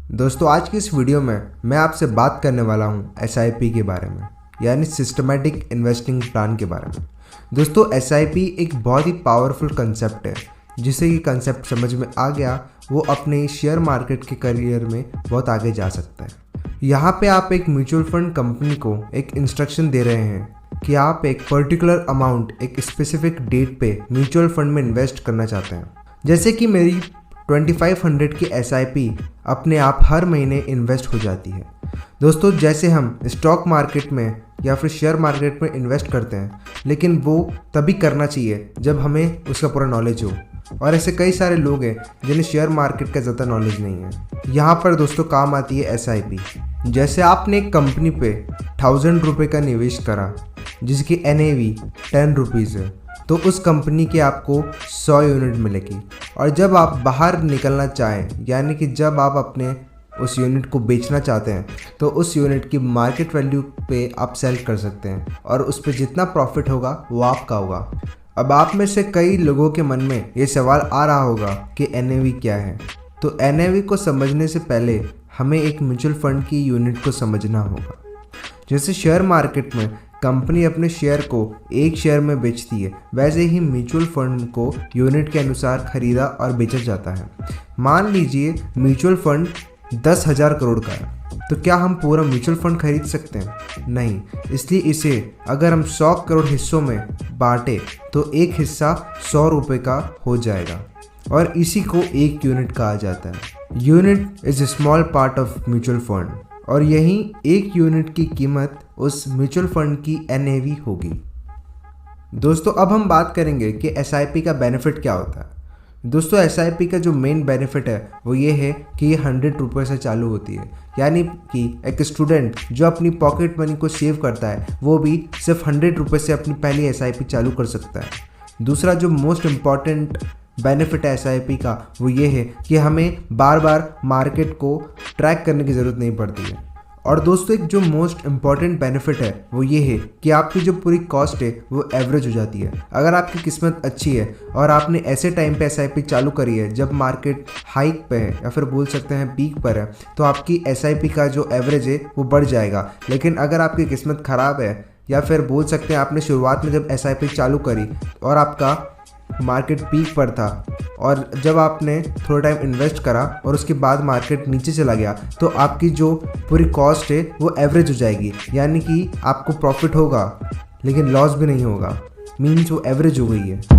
दोस्तों आज की इस वीडियो में मैं आपसे बात करने वाला हूँ SIP के बारे में, यानी सिस्टमेटिक इन्वेस्टिंग प्लान के बारे में। दोस्तों SIP एक बहुत ही पावरफुल कंसेप्ट है। जिसे ये कंसेप्ट समझ में आ गया वो अपने शेयर मार्केट के करियर में बहुत आगे जा सकता है। यहाँ पे आप एक म्यूचुअल फंड कंपनी को एक इंस्ट्रक्शन दे रहे हैं कि आप एक पर्टिकुलर अमाउंट एक स्पेसिफिक डेट पे म्यूचुअल फंड में इन्वेस्ट करना चाहते हैं। जैसे कि मेरी 2500 की SIP अपने आप हर महीने इन्वेस्ट हो जाती है। दोस्तों जैसे हम स्टॉक मार्केट में या फिर शेयर मार्केट में इन्वेस्ट करते हैं, लेकिन वो तभी करना चाहिए जब हमें उसका पूरा नॉलेज हो। और ऐसे कई सारे लोग हैं जिन्हें शेयर मार्केट का ज़्यादा नॉलेज नहीं है। यहाँ पर दोस्तों काम आती है SIP। जैसे आपने एक कंपनी पे 1000 रुपये का निवेश करा जिसकी NAV 10 रुपीज़ है, तो उस कंपनी के आपको 100 यूनिट मिलेगी। और जब आप बाहर निकलना चाहें, यानी कि जब आप अपने उस यूनिट को बेचना चाहते हैं, तो उस यूनिट की मार्केट वैल्यू पे आप सेल कर सकते हैं और उस पर जितना प्रॉफिट होगा वो आपका होगा। अब आप में से कई लोगों के मन में ये सवाल आ रहा होगा कि NAV क्या है। तो NAV को समझने से पहले हमें एक म्यूचुअल फंड की यूनिट को समझना होगा। जैसे शेयर मार्केट में कंपनी अपने शेयर को एक शेयर में बेचती है, वैसे ही म्यूचुअल फंड को यूनिट के अनुसार खरीदा और बेचा जाता है। मान लीजिए म्यूचुअल फंड 10,000 करोड़ का है, तो क्या हम पूरा म्यूचुअल फंड खरीद सकते हैं? नहीं। इसलिए इसे अगर हम 100 करोड़ हिस्सों में बांटे तो एक हिस्सा 100 रुपये का हो जाएगा और इसी को एक यूनिट कहा जाता है। Unit is a small part of mutual fund और यही एक यूनिट की कीमत उस म्यूचुअल फंड की NAV होगी। दोस्तों अब हम बात करेंगे कि SIP का बेनिफिट क्या होता है। दोस्तों SIP का जो मेन बेनिफिट है वो ये है कि ये 100 रुपये से चालू होती है, यानी कि एक स्टूडेंट जो अपनी पॉकेट मनी को सेव करता है वो भी सिर्फ 100 रुपये से अपनी पहली SIP चालू कर सकता है। दूसरा जो मोस्ट इम्पॉर्टेंट बेनिफिट है SIP का वो ये है कि हमें बार बार मार्केट को ट्रैक करने की ज़रूरत नहीं पड़ती है। और दोस्तों एक जो मोस्ट इम्पॉर्टेंट बेनिफिट है वो ये है कि आपकी जो पूरी कॉस्ट है वो एवरेज हो जाती है। अगर आपकी किस्मत अच्छी है और आपने ऐसे टाइम पे SIP चालू करी है जब मार्केट हाइक पे है या फिर बोल सकते हैं पीक पर है, तो आपकी SIP का जो एवरेज है वो बढ़ जाएगा। लेकिन अगर आपकी किस्मत ख़राब है या फिर बोल सकते हैं आपने शुरुआत में जब SIP चालू करी और आपका मार्केट पीक पर था और जब आपने थोड़ा टाइम इन्वेस्ट करा और उसके बाद मार्केट नीचे चला गया, तो आपकी जो पूरी कॉस्ट है वो एवरेज हो जाएगी, यानी कि आपको प्रॉफिट होगा लेकिन लॉस भी नहीं होगा। मीन्स वो एवरेज हो गई है।